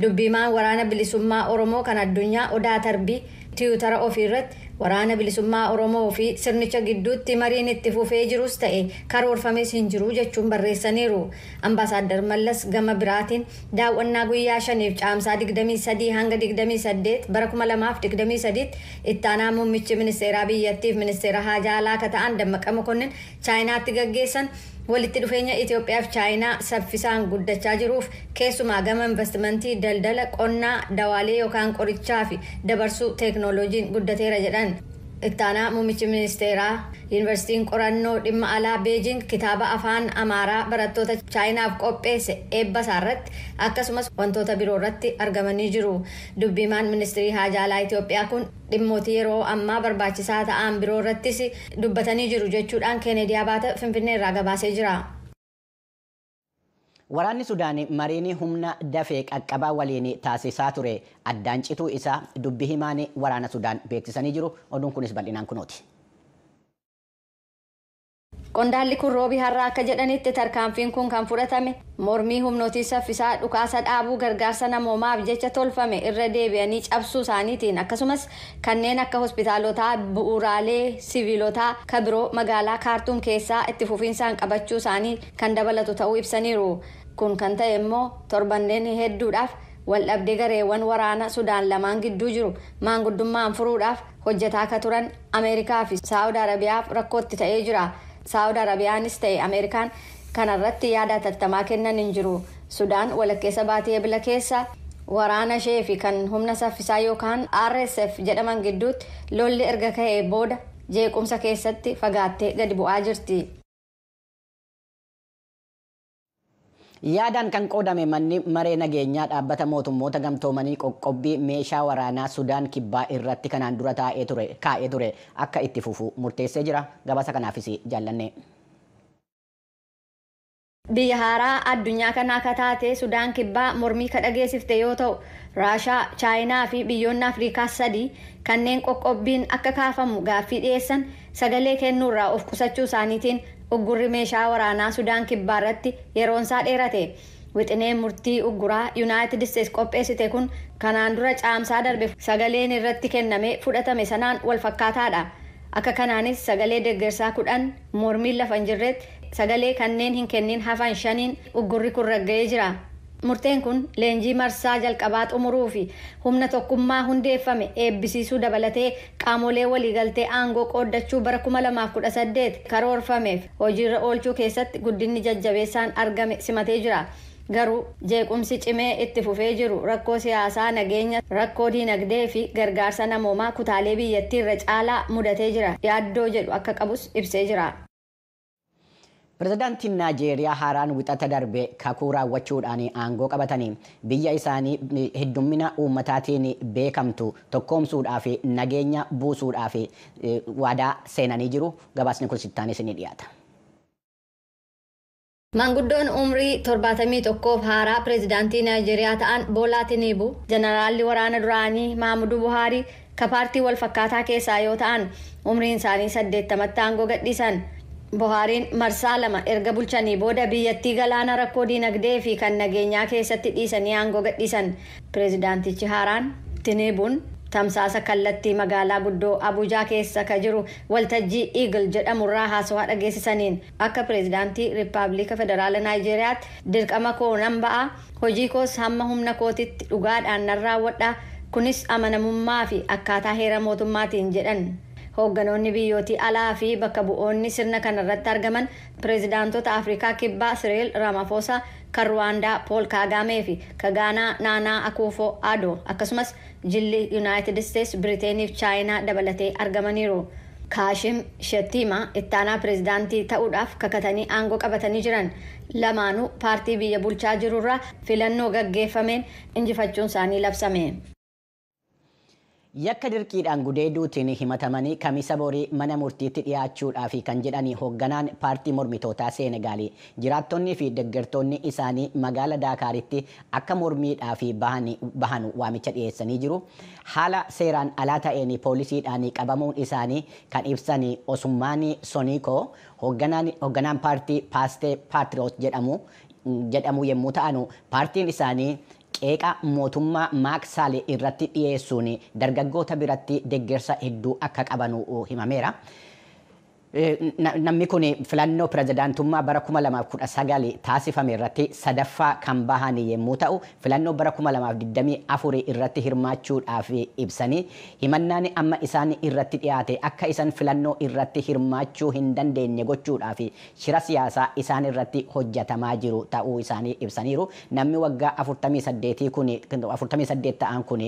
Dubbimaan waraana bilisummaa Oromoo kan addunyaa Odaa Tarbii Tiwutara ofiirratti waraana bilisummaa Oromoo fi sirnicha gidduutti mariin itti fufee jirus ta'e karoorfames hin jiru jechuun barreessaniiru. Ambaasaadder Mallas gama biraatiin daawwannaa guyyaa 5 caamsaa 23 hanga 28 bara 2023 itti aanaa muummichi ministeeraa biyyattiif ministeera haajaa alaa akka ta'an Dammaqa Mokonnin Chaayinaatti gaggeessan walitti dhufeenya Itoophiyaa fi Chaayinaa saffisaan guddachaa jiruuf keessumaa gama investimentii daldala qonnaa dawaalee yookaan qorichaa fi dabarsuu teeknooloojiin guddateera jedhan. Itti aanaa muummichi ministeeraa Yuunivarsiitiin qorannoo dhimma alaa Beejing kitaaba afaan Amaaraa barattoota Chaayinaaf qopheesse eebba isaarratti akkasumas wantoota biroo irratti argamanii jiru. Dubbimaan ministeerii haajaa alaa Itoophiyaa kun dhimmoota yeroo ammaa barbaachisaa ta'an biroo irrattis dubbatanii jiru jechuudhaan Keeneedii Abaata Finfinnee irraa gabaasee jira. Waraanni Sudaan mariin humna dafee qaqqabaa waliin taasisaa ture addaan cituu isaa dubbi himaan waraana Sudaan beeksisanii jiru. Oduun kunis bal'inaan kunooti. Qondaalli kun roobii har'aa akka jedhanitti tarkaanfiin kun kan fudhatame mormii humnootii saffisaa dhukaasa dhaabuu gargaarsa namoomaaf jecha tolfame irra deebi'anii cabsuu isaaniitiin akkasumas kanneen akka hospitaalotaa bu'uuraalee siviilotaa kan biroo magaalaa Kaartuum keessaa itti fufiinsaan qabachuu isaanii kan dabalatu ta'uu ibsaniiru. Kun kan ta'e immoo torbanneen hedduudhaaf waldhabdee gareewwan waraana Sudaan lamaan gidduu jiru maanguddummaan furuudhaaf hojjetaa akka turan Ameerikaa fi Saawud Arabiyaaf rakkootti ta'ee jira. Saawud Arabiyaanis ta'e Ameerikaan kanarratti yaada hatattamaa kennan hin jiru. Sudaan walakkeessa baatee ebila keessa waraana ishee fi kan humna saffisaa yookaan RSF jedhaman gidduutti lolli erga ka'ee booda jeequmsa keessatti fagaattee gadi bu'aa jirti. Yaadaan kan qoodame manni maree nageenyaa dhaabbata mootummoota gamtoomanii qoqqobbii meeshaa waraanaa Sudaan kibbaa irratti kanaan dura kaa'ee ture akka itti fufu murteessee jira. Gabaasa kanaafis jaallanne. Biyya haaraa addunyaa kanaa akka taate Sudaan kibbaa mormii ka dhageessifte yoo ta'u Raashaa, Chaayinaa fi biyyoonni Afrikaa 3 kanneen qoqqobbiin akka kaafamu gaaffii dhiyeessan sagalee kennuurraa of qusachuu isaaniitiin uggurri meeshaa waraanaa Sudaan kibbaa irratti yeroon isaa dheerate. Wixineen murtii ugguraa Yuunaayitid Isteetsi qopheessite kun kanaan dura caamsaa darbe sagaleen irratti kenname fudhatame sanaan wal fakkaataadha. Akka kanaanis sagalee deeggarsaa 10 mormiin lafa hin jirretti sagalee kanneen hin kennin hafan 5 uggurri kun ragga'ee jira. Murteen kun leenjii marsaa jalqabaa xumuruu fi humna tokkummaa hundeeffame eebbisiisuu dabalatee qaamolee waliigaltee aangoo qooddachuu bara 2018 karoorfameef hojiirra oolchuu keessatti guddinni jajjabeessaan argame simatee jira. Garuu jeequmsi cimee itti fufee jiru rakkoo siyaasaa nageenya rakkoo diinagdee fi gargaarsa namoomaa kutaalee biyyattii irra caalaa mudatee jira. Yaaddoo jedhu akka qabus ibsee jira. Pirezidaantiin Naajeeriyaa haaraan wixata darbe kakuu raawwachuudhaan aangoo qabatanii biyya isaanii heddummina uummataatiin beekamtu tokkoomsuudhaaf nageenya buusuudhaaf waadaa seenanii jiru. Gabaasni kun sittaanis ni dhiyaata. Maanguddoon umrii 71 haaraa pirezidaantii Naajeeriyaa ta'an Boolaa Tinuubuu jeneraalli waraana duraanii Maamuduu Buhaarii ka paartii wal fakkaataa keessaa yoo ta'an umriin isaanii 80tti aangoo gadhiisan. Buhaariin marsaa 2 erga bulchanii booda biyyattii galaana rakkoo diinagdee fi kan nageenyaa keessatti dhiisanii aangoo gadhiisan. Pirezidaantichi haaraan Tinuubuun tamsaasa kallattii magaalaa guddoo Abuujaa keessa ka jiru waltajjii Eagle jedhamurraa haasawaa dhageessisaniin akka pirezidaantii Riippaabilika Federaala Naayijeeriyaatti dirqama koo nan ba'a hojii koos hamma humna kootitti dhugaadhaan nan raawwadha kunis amanamummaa fi akkaataa heera mootummaatiin jedhan. Hoogganoonni biyyootii alaa fi bakka bu'oonni sirna kanarratti argaman pirezidaantota Afrikaa Kibbaa Cyril Ramaphosa, kan Ruwaandaa Paul Kagame fi kan Gaanaa Naanaa Akufo-Addo akkasumas jilli Yuunaayitid Isteetsi, Biriteenii fi Chaayinaa dabalatee argamaniiru. Kaashim Shettima itti aanaa pirezidaantii ta'uudhaaf kakatanii aangoo qabatanii jiran. Lamaanuu paartii biyya bulchaa jirurraa filannoo gaggeeffameen injifachuun isaanii labsame. Yakka dirqiidhaan gudeeduutiin himatamanii kamisa borii mana murtiitti dhiyaachuudhaaf kan jedhani hoogganaan paartii mormitootaa Seenegaalii jiraattonnii fi deeggartoonni isaanii magaala Daakaaritti akka mormiidhaaf bahan waamicha dhiyeessanii jiru. Haala seeraan alaa ta'een poolisiidhaan qabamuun isaanii kan ibsan Osummaan Soniikoo hoogganaan paartii Paastee Paatriyoot jedhamu yommuu ta'an paartiin isaanii qeeqa mootummaa Maaksaal irratti dhiyeessuun dargaggoota biratti deeggarsa hedduu akka qabanu himameera. Namni kun filannoo pirezidaantummaa bara 2019 taasifame irratti sadaffaa kan bahan yommuu ta'u, filannoo bara 2024 irratti hirmaachuudhaaf ibsanii himannaan amma isaan irratti dhiyaate akka isaan filannoo irratti hirmaachuu hin dandeenye gochuudhaaf shira siyaasaa isaan irratti hojjetamaa jiru ta'uu isaanii ibsaniiru. Namni waggaa 48 ta'an kun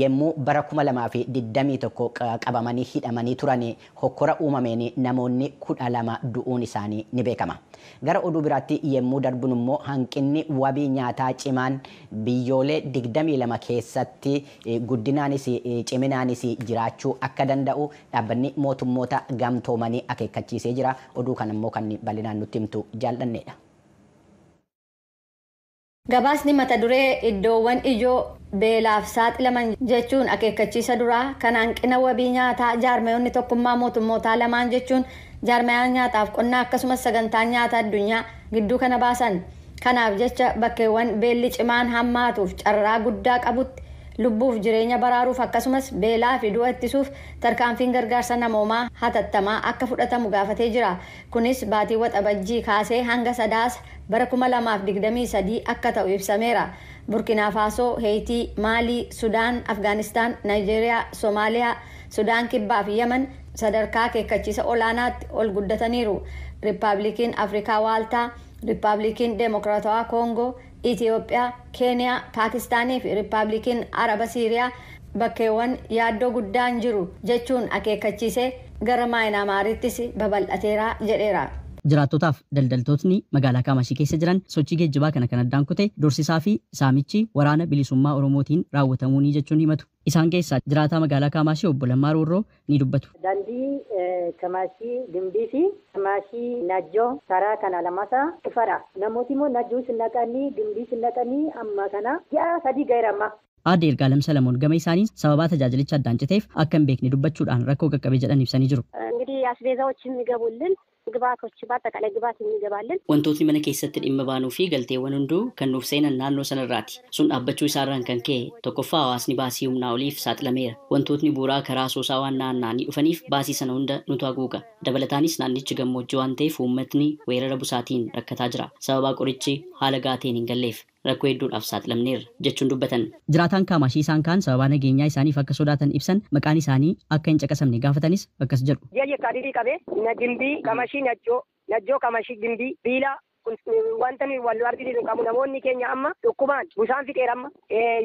yommuu bara 2021 qabamanii hidhamanii turan hokkora uumameen namoonni 12 du'uun isaanii ni beekama. Gara oduu biraatti yommuu darbun immoo hanqinni wabii nyaataa cimaan biyyoolee 22 keessatti guddinaanis ciminaanis jiraachuu akka danda'u dhaabbanni mootummoota gamtoomanii akeekkachiisee jira. Oduu kana immoo kan bal'inaan nutti himtu jaallanneedha. Gabaasni mata duree iddoowwan ijoo beelaaf saaxilaman jechuun akeekkachiisa duraa kan hanqina wabii nyaataa jaarmayoonni tokkummaa mootummootaa lamaan jechuun jaarmayaan nyaataaf qonnaa akkasumas sagantaan nyaataa addunyaa gidduu kana baasan. Kanaaf jecha bakkeewwan beelli cimaan hammaatuuf carraa guddaa qabutti lubbuuf jireenya baraaruuf akkasumas beelaa fi du'a ittisuuf tarkaanfiin gargaarsa namoomaa hatattamaa akka fudhatamu gaafatee jira. Kunis baatii waxabajjii kaasee hanga sadaasa bara 2023 akka ta'u ibsameera. Burkina Faso, Haiti, Mali, Sudaan, Afgaanistaan, Naayijeeriyaa, Soomaaliyaa, Sudaan Kibbaa fi Yemen sadarkaa akeekkachiisa olaanaatti ol guddataniiru. Riippaabilikiin Afrikaa Waaltaa, Riippaabilikiin Deemokiraatawaa Koongoo, Itiyoophiyaa, Keeniyaa, Paakistaanii fi Riippaabilikiin Araba Siiriyaa bakkeewwan yaaddoo guddaan jiru jechuun akeekkachiisee gara Maayinaamaarittis babal'ateera jedheera. Jiraattotaaf daldaltootni magaalaa Kaamashii keessa jiran sochii geejjibaa kana kan addaan kute dorsisaa fi saamichi waraana bilisummaa Oromootiin raawwatamuuni jechuun himatu. Isaan keessaa jiraataa magaalaa Kaamashii obbo Lammaa Roorroo ni dubbatu. Daandii Kaamashii Gimbii fi Kaamashii Najjoo karaa kana lamasa ifara. Namooti immoo Najjoo sinnaqanii Gimbii sinnaqanii amma kana ji'a 3 gaheera amma. Aadde Ergaalem Salamoon gama isaanii sababa tajaajilicha addaan citeef akka hin beekne dubbachuudhaan rakkoo qaqqabee jedhan ibsanii jiru. እንግዲህ አስቤዛዎች የሚገቡልን ግብአቶች በአጠቃላይ ግብአት የሚገባልን wantootni mana keessatti dhimma baanuu fi galteewwan hunduu kan nuuf seenan naannoo sanarraati. Sun dhaabbachuu isaarraan kan ka'e tokkoffaa hawaasni baasii humnaa oliif saaxilameera. Wantootni bu'uuraa karaa soosaa waan naanna'anii dhufaniif baasii sana hunda nutu haguuga. Dabalataanis naannichi gammoojjii waan ta'eef uummatni weerara busaatiin rakkataa jira. Sababaa qorichi haala gaateen hin galleef rakkoo hedduudhaaf saaxilamneerra jechuun dubbatan. Jiraataan Kaamashii isaan kaan sababaa nageenyaa isaaniif akka sodaatan ibsan maqaan isaanii akka hin caqasamne gaafatanis akkas jedhu. Ji'a kaadhii qabee na Gimbii Kaamashii Najjoo Kaamashii Gimbii Biilaa wanta wal arginu qabu namoonni keenya amma dhukkubaan busaan fixeera amma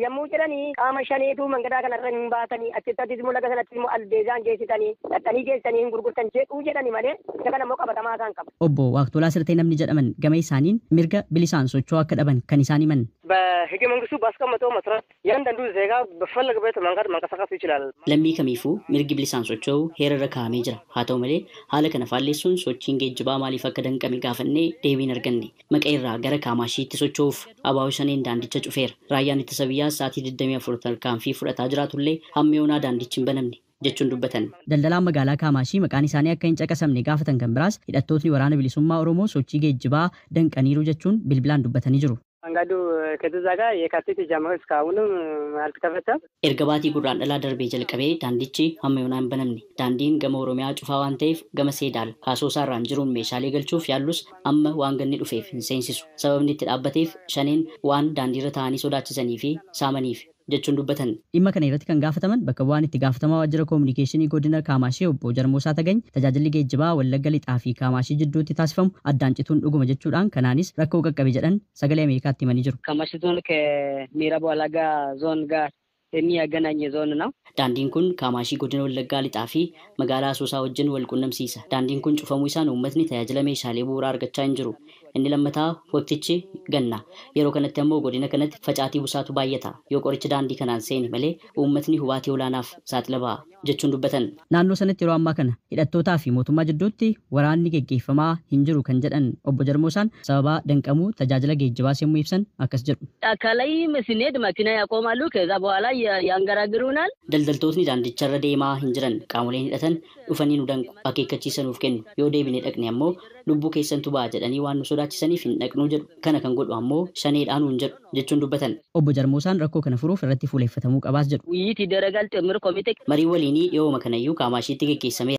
yommuu jedhanii qaama shaneetu mangadaa kanarra hin baatanii achittattis immoo laga sanatti immoo albeezaan geessitanii dhaxxanii geessanii hin gurgurtan jedhuu jedhani malee isa kana immoo qabatamaa isaan qaba. Obbo Waaqtolaa Sirtee namni jedhaman gama isaaniin mirga bilisaan socho'uu akka dhaban kan isaan himan. በህገ መንግስቱ ባስቀመጠው መሰረት ያንዳንዱ ዜጋ በፈለገበት መንገድ መንቀሳቀስ ይችላል። Lammii kamiifuu mirgi bilisaan socho'uu heerarra kaa'amee jira. Haa ta'u malee haala kana faalleessuun sochiin geejjibaa maaliif akka danqame gaafannee deebiin arganne. Maqaa irraa gara Kaamashiitti socho'uuf abaa'oo shaneen daandicha cufeera. Raayyaan ittisa biyyaa sa'aatii 24 tarkaanfii fudhataa jiraatullee hamma yoonaa daandichi hin banamne jechuun dubbatan. Daldalaan magaalaa Kaamashii maqaan isaanii akka hin caqasamne gaafatan kan biraas hidhattootni waraana bilisummaa Oromoo sochii geejjibaa danqaniiru jechuun bilbilaan dubbatanii jiru. መንገዱ ከተዘጋ የካቲት ጀምሮ እስካሁንም አልተከፈተም። Erga baatii gurraandhalaa darbee jalqabee daandichi hamma yoonaa hin banamne. Daandiin gama Oromiyaa cufaa waan ta'eef gama Seedaal Kaasoosaarraan jiruun meeshaalee galchuuf yaallus amma waan ganni dhufeef hin seensisu. Sababni itti dhaabbateef shaneen waan daandiirra taa'anii sodaachisanii fi saamaniif jechuun dubbatan. Dhimma kana irratti kan gaafataman bakka bu'aan itti gaafatamaa waajjira koominikeeshinii godina Kaamashii obbo Jarmoosaa Tagany tajaajilli geejjibaa Wallagga Lixaa fi Kaamashii jidduutti taasifamu addaan cituun dhuguma jechuudhaan kanaanis rakkoo qaqqabe jedhan sagalee Ameerikaatti himanii jiru. Kaamashi ዞን ከምዕራብ ወለጋ ዞን ጋር የሚያገናኝ ዞን ነው። Daandiin kun Kaamashii godina Wallaggaa Lixaa fi magaalaa Asoosaa wajjin wal quunnamsiisa. Daandiin kun cufamuu isaan uummatni tajaajila meeshaalee bu'uuraa argachaa hin jiru. Inni lammataa waqtichi ganna. Yeroo kanatti ammoo godina kanatti facaatii busaatu baay'ata. Yoo qoricha daandii kanaan seene malee uummatni hubaatii olaanaaf saaxila ba'a jechuun dubbatan. Naannoo sanatti yeroo ammaa kana hidhattootaa fi mootummaa jidduutti waraanni geggeeffamaa hin jiru kan jedhan obbo Jarmoosaan sababa danqamuu tajaajila geejjibaas yommuu ibsan akkas jedhu. አካላይ ስንሄድ መኪና ያቆማሉ ከዛ በኋላ ያንገራግሩናል። Daldaltootni daandicharra deemaa hin jiran qaamoleen hidhatan dhufanii nu danqu akeekkachiisa nuuf kennu yoo deebine dhaqne ammoo lubbuu keessantu ba'a jedhanii waan nu sodaachisaniif hin dhaqnuu jedhu. Kana kan godhu ammoo shaneedhaan hin jedhu jechuun dubbatan. Obbo Jarmoosaan rakkoo kana furuuf irratti fuuleeffatamuu qabaas jedhu. Wuyyiti daragal xumur komite marii waliinii dhiyooma kanayyuu Kaamashiitti geggeessame.